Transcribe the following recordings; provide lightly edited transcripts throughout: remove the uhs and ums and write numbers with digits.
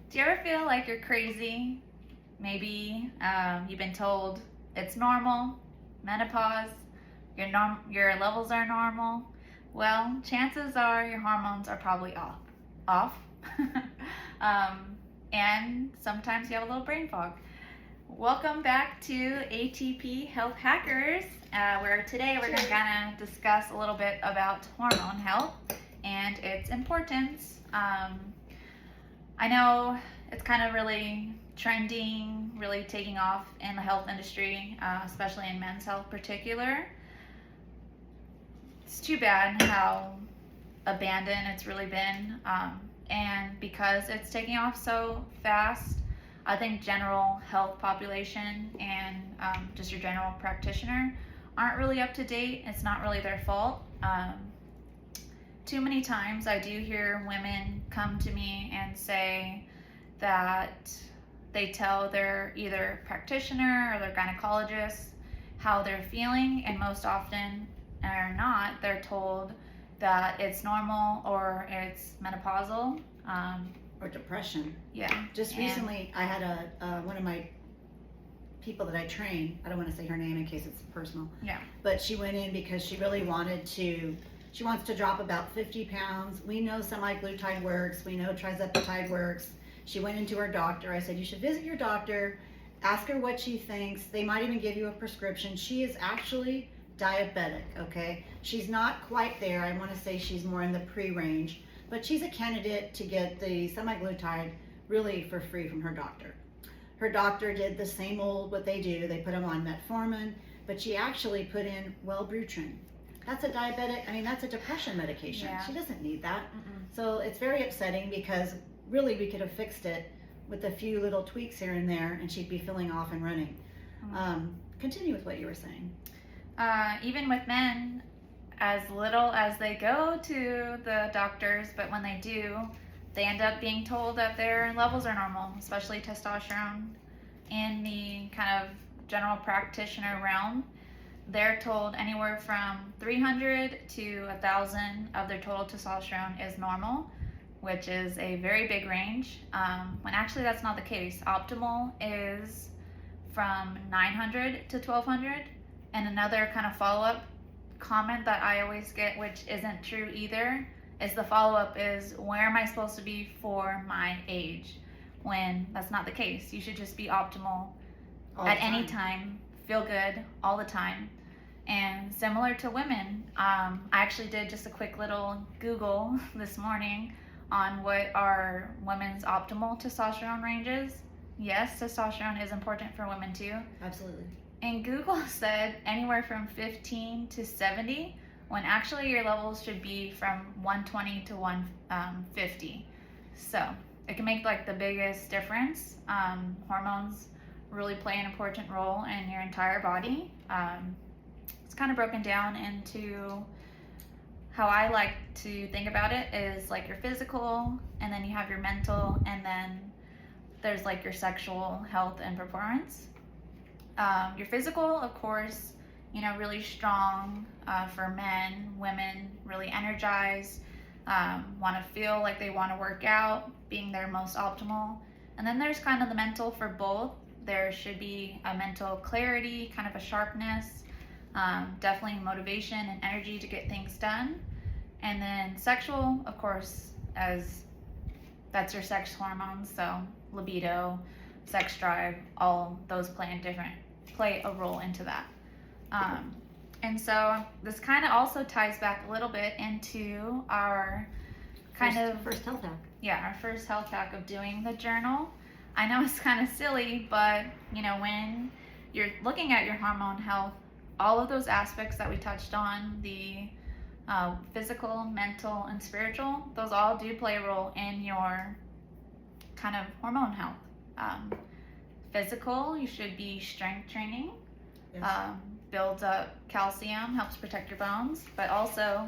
Do you ever feel like you're crazy? Maybe you've been told it's normal, menopause, your levels are normal. Well, chances are your hormones are probably off. Off. um, and sometimes you have a little brain fog. Welcome back to ATP Health Hackers, where today we're going to kind of discuss a little bit about hormone health and its importance. I know it's kind of really trending, really taking off in the health industry, especially in men's health particular. It's too bad how abandoned it's really been, and because it's taking off so fast, I think general health population and just your general practitioner aren't really up to date. It's not really their fault. Too many times I do hear women come to me and say that they tell their either practitioner or their gynecologist how they're feeling, and most often or not, they're told that it's normal or it's menopausal. Or depression. Yeah. Just recently, I had one of my people that I train. I don't want to say her name in case it's personal. Yeah. But she went in because she really wanted to. She wants to drop about 50 pounds. We know semaglutide works. We know trizepatide works. She went into her doctor. I said, you should visit your doctor. Ask her what she thinks. They might even give you a prescription. She is actually diabetic, okay? She's not quite there. I want to say she's more in the pre-range. But she's a candidate to get the semaglutide really for free from her doctor. Her doctor did the same old what they do. They put them on metformin, but she actually put in Wellbutrin. That's a that's a depression medication. Yeah. She doesn't need that. Mm-mm. So it's very upsetting because really we could have fixed it with a few little tweaks here and there and she'd be feeling off and running. Continue with what you were saying. Even with men, as little as they go to the doctors, but when they do, they end up being told that their levels are normal, especially testosterone. In the kind of general practitioner realm, they're told anywhere from 300 to 1,000 of their total testosterone is normal, which is a very big range, when actually that's not the case. Optimal is from 900 to 1,200. And another kind of follow-up comment that I always get, which isn't true either, is the follow-up is, where am I supposed to be for my age? When that's not the case. You should just be optimal at any time, feel good all the time. And similar to women, I actually did just a quick little Google this morning on what are women's optimal testosterone ranges. Yes, testosterone is important for women too. Absolutely. And Google said anywhere from 15 to 70, when actually your levels should be from 120 to 150. So it can make like the biggest difference. Hormones really play an important role in your entire body. It's kind of broken down into how I like to think about it is like your physical, and then you have your mental, and then there's like your sexual health and performance. Your physical, of course, really strong for men, women, really energized, want to feel like they want to work out, being their most optimal. And then there's kind of the mental for both. There should be a mental clarity, kind of a sharpness, definitely motivation and energy to get things done. And then sexual, of course, as that's your sex hormones, so libido, sex drive, all those play a role into that. And so this kind of also ties back a little bit into our first health hack. Yeah, our first health hack of doing the journal. I know it's kind of silly, but when you're looking at your hormone health, all of those aspects that we touched on, the physical, mental, and spiritual, those all do play a role in your kind of hormone health. Physical, you should be strength training. Yes. Builds up calcium, helps protect your bones, but also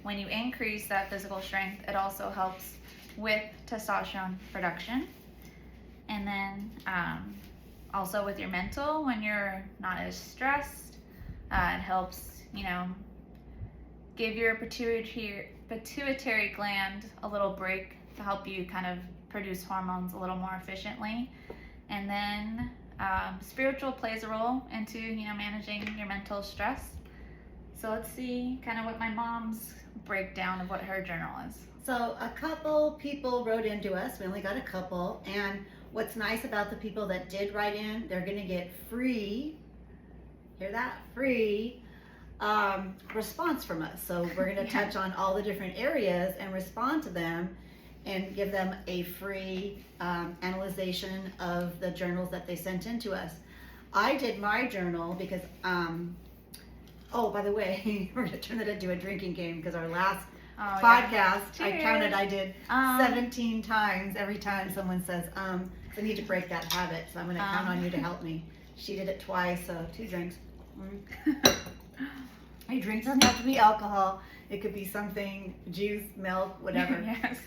when you increase that physical strength, it also helps with testosterone production. And then also with your mental, when you're not as stressed, it helps, give your pituitary gland a little break to help you kind of produce hormones a little more efficiently. And then spiritual plays a role into, managing your mental stress. So let's see kind of what my mom's breakdown of what her journal is. So a couple people wrote into us. We only got a couple. And what's nice about the people that did write in, they're going to get free, hear that, free response from us. So we're going to touch on all the different areas and respond to them and give them a free analyzation of the journals that they sent in to us. I did my journal because, oh, by the way, we're going to turn that into a drinking game because our last podcast, I counted, I did 17 times every time someone says, I need to break that habit, so I'm going to count on you to help me. She did it twice, so 2 drinks. A drink doesn't have to be alcohol. It could be something, juice, milk, whatever. Yes.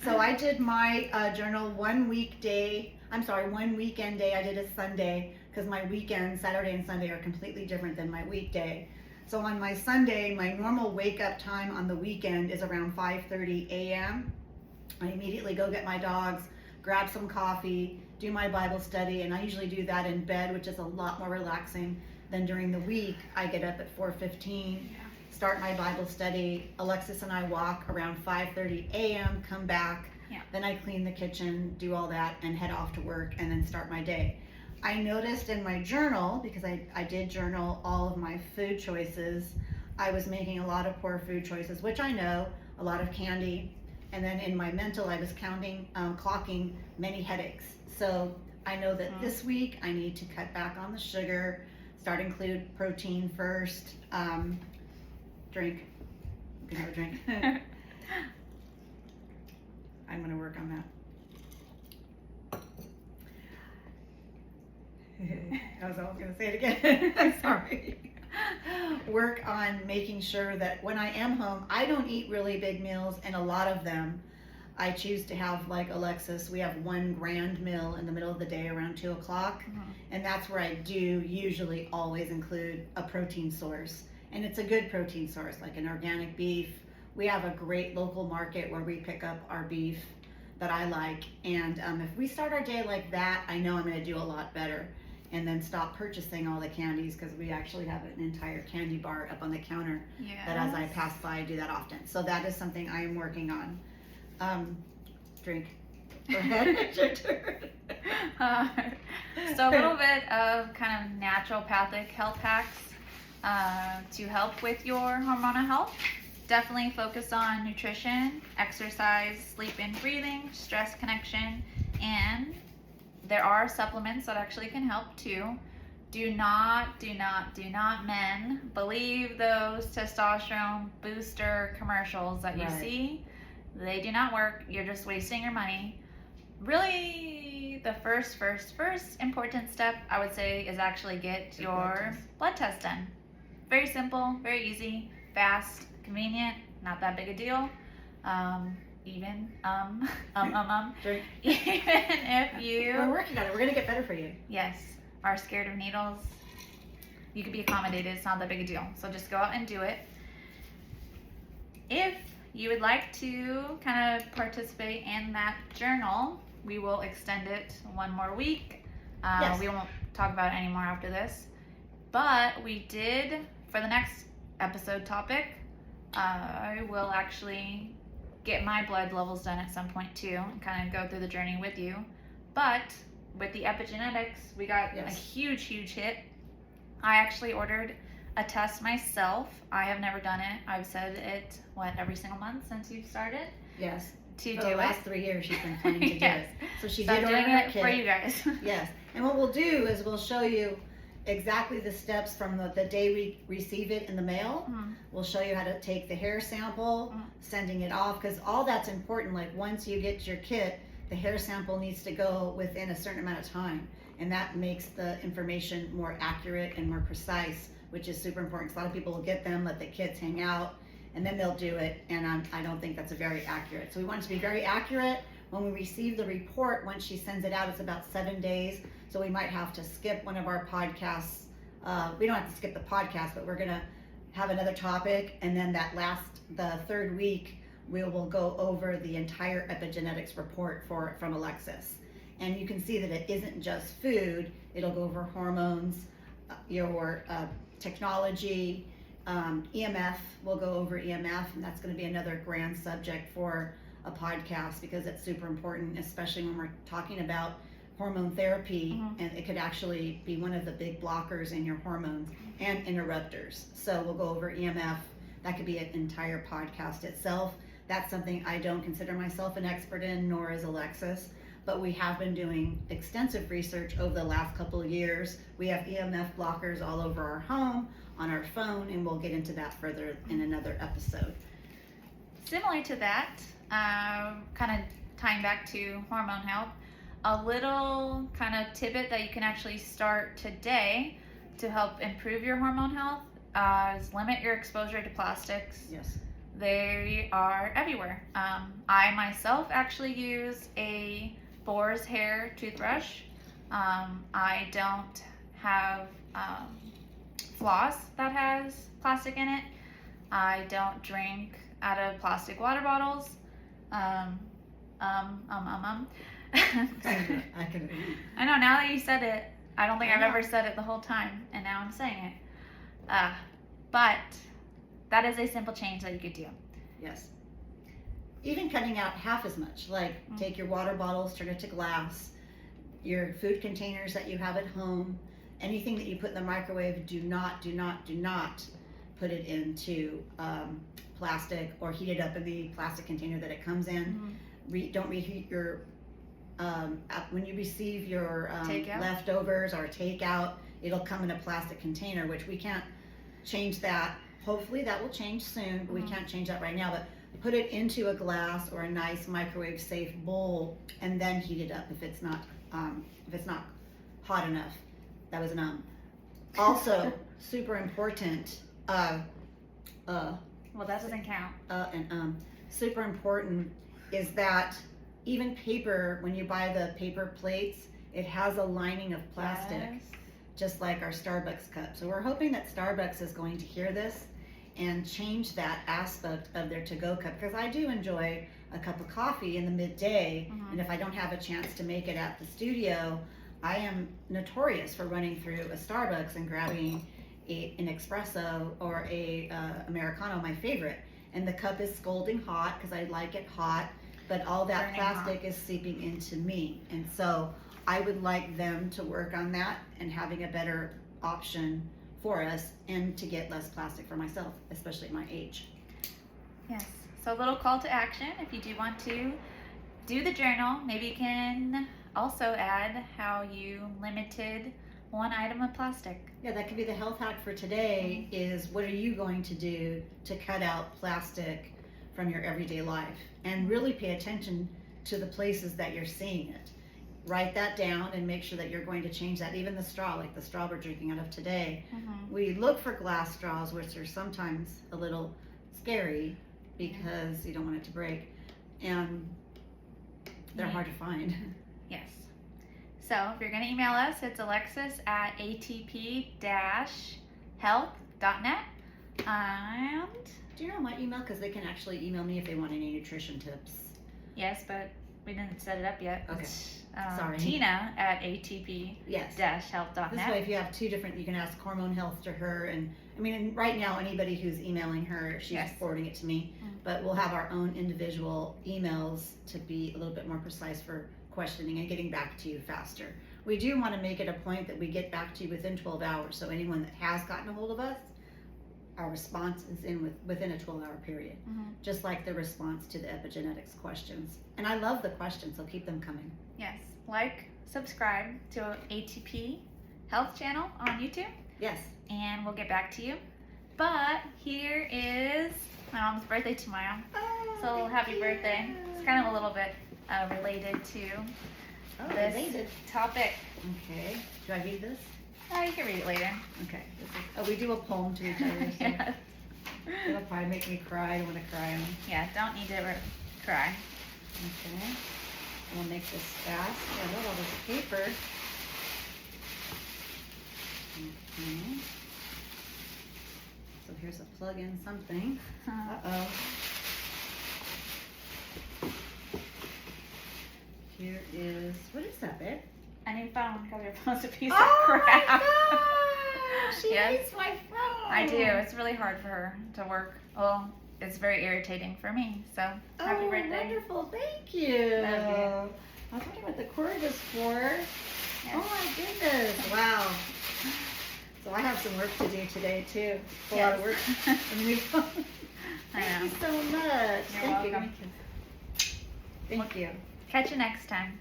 So I did my journal one weekend day. I did a Sunday because my weekends, Saturday and Sunday, are completely different than my weekday. So on my Sunday, my normal wake up time on the weekend is around 5:30 a.m. I immediately go get my dogs, grab some coffee, do my Bible study, and I usually do that in bed, which is a lot more relaxing than during the week. I get up at 4:15, start my Bible study. Alexis and I walk around 5:30 a.m., come back, then I clean the kitchen, do all that, and head off to work, and then start my day. I noticed in my journal, because I did journal all of my food choices, I was making a lot of poor food choices, which I know, a lot of candy, and then in my mental I was clocking many headaches. So I know that this week I need to cut back on the sugar, include protein first, drink, you can have a drink. I'm gonna work on that. I was almost going to say it again. I'm sorry. Work on making sure that when I am home, I don't eat really big meals, and a lot of them I choose to have, like Alexis, we have one grand meal in the middle of the day around 2 o'clock, and that's where I do usually always include a protein source, and it's a good protein source, like an organic beef. We have a great local market where we pick up our beef that I like, and if we start our day like that, I know I'm going to do a lot better. And then stop purchasing all the candies, because we actually have an entire candy bar up on the counter that as I pass by, I do that often. So that is something I am working on. Drink. Go ahead, it's your turn. So a little bit of kind of naturopathic health hacks to help with your hormonal health. Definitely focus on nutrition, exercise, sleep and breathing, stress connection, and there are supplements that actually can help too. Do not, men, believe those testosterone booster commercials that you see. They do not work. You're just wasting your money. Really, the first important step, I would say, is actually get your blood test done. Very simple, very easy, fast, convenient, not that big a deal. Even if you... We're working on it. We're going to get better for you. Yes. Are scared of needles, you could be accommodated. It's not that big a deal. So just go out and do it. If you would like to kind of participate in that journal, we will extend it one more week. We won't talk about it anymore after this. But we did, for the next episode topic, I will actually get my blood levels done at some point too, and kind of go through the journey with you. But with the epigenetics, we got a huge hit. I actually ordered a test myself. I have never done it. I've said it, every single month since you started? Yes. To for do the it. last 3 years she's been planning to do it. So she So did I'm order doing her it kit. for you guys. Yes. And what we'll do is we'll show you exactly the steps from the day we receive it in the mail. We'll show you how to take the hair sample, sending it off, because all that's important. Like once you get your kit, the hair sample needs to go within a certain amount of time, and that makes the information more accurate and more precise, which is super important. 'Cause a lot of people will get them, let the kits hang out, and then they'll do it, and I don't think that's very accurate. So we want it to be very accurate. When we receive the report, once she sends it out, it's about 7 days. So we might have to skip one of our podcasts. We don't have to skip the podcast, but we're gonna have another topic, and then the third week, we will go over the entire epigenetics report from Alexis. And you can see that it isn't just food, it'll go over hormones, your technology, EMF, we'll go over EMF, and that's going to be another grand subject for a podcast because it's super important, especially when we're talking about hormone therapy, and it could actually be one of the big blockers in your hormones and interrupters. So we'll go over EMF. That could be an entire podcast itself. That's something I don't consider myself an expert in, nor is Alexis, but we have been doing extensive research over the last couple of years. We have EMF blockers all over our home, on our phone, and we'll get into that further in another episode. Similar to that, kind of tying back to hormone health, a little kind of tidbit that you can actually start today to help improve your hormone health is limit your exposure to plastics. Yes. They are everywhere. I myself actually use a boar's hair toothbrush. I don't have floss that has plastic in it. I don't drink out of plastic water bottles. I can. I know, now that you said it, I don't think I've ever said it the whole time, and now I'm saying it. But that is a simple change that you could do. Yes. Even cutting out half as much, like take your water bottles, turn it to glass, your food containers that you have at home, anything that you put in the microwave, do not put it into plastic or heat it up in the plastic container that it comes in. Don't reheat your, when you receive your leftovers or takeout, it'll come in a plastic container, which we can't change that. Hopefully that will change soon, but we can't change that right now. But put it into a glass or a nice microwave safe bowl and then heat it up if it's not hot enough. That was also super important. Well, that doesn't count. Super important is that even paper, when you buy the paper plates, it has a lining of plastic, just like our Starbucks cup. So we're hoping that Starbucks is going to hear this and change that aspect of their to-go cup, because I do enjoy a cup of coffee in the midday, and if I don't have a chance to make it at the studio, I am notorious for running through a Starbucks and grabbing an espresso or a Americano, my favorite, and the cup is scalding hot because I like it hot, but all that Burning plastic hot. is seeping into me, and so I would like them to work on that and having a better option for us and to get less plastic for myself, especially at my age. Yes. So a little call to action, if you do want to do the journal, maybe you can also add how you limited one item of plastic. Yeah, that could be the health hack for today, is what are you going to do to cut out plastic from your everyday life? And really pay attention to the places that you're seeing it. Write that down and make sure that you're going to change that. Even the straw, like the straw we're drinking out of today, we look for glass straws, which are sometimes a little scary because you don't want it to break, and they're hard to find. Yes. So if you're going to email us, it's alexis@atp-health.net. And do you know my email? Because they can actually email me if they want any nutrition tips. yes, but we didn't set it up yet. Okay. It's, Sorry. Tina@atp-health.net. This way, if you have two different, you can ask hormone health to her, and I mean, and right now, anybody who's emailing her, she's forwarding it to me. But we'll have our own individual emails to be a little bit more precise for questioning and getting back to you faster. We do want to make it a point that we get back to you within 12 hours. So anyone that has gotten a hold of us, our response is within a 12-hour period, just like the response to the epigenetics questions. And I love the questions, so keep them coming. Yes. Like, subscribe to ATP Health channel on YouTube. Yes. And we'll get back to you. But here is my mom's birthday tomorrow. So happy birthday. It's kind of a little bit related to this topic. Okay. Do I read this? You can read it later. Okay. We do a poem to each other. So Yes. it'll probably make me cry. I don't want to cry on. Yeah, don't need to cry. Okay. We'll make this fast. I love all this paper. Okay. So here's a plug-in something. Uh-oh. here is, what is that, babe? A new phone because your phone's a piece Oh of crap. my gosh! She Yes. hates my phone. I do. It's really hard for her to work. Well, it's very irritating for me. So happy birthday. Wonderful. Thank you. Love you. I was wondering what the cord was for. Yes. Oh my goodness. Wow. So I have some work to do today too. A lot of work on the new phone. I Thank know. you so much. You're Thank welcome. you. Thank you. Catch you next time.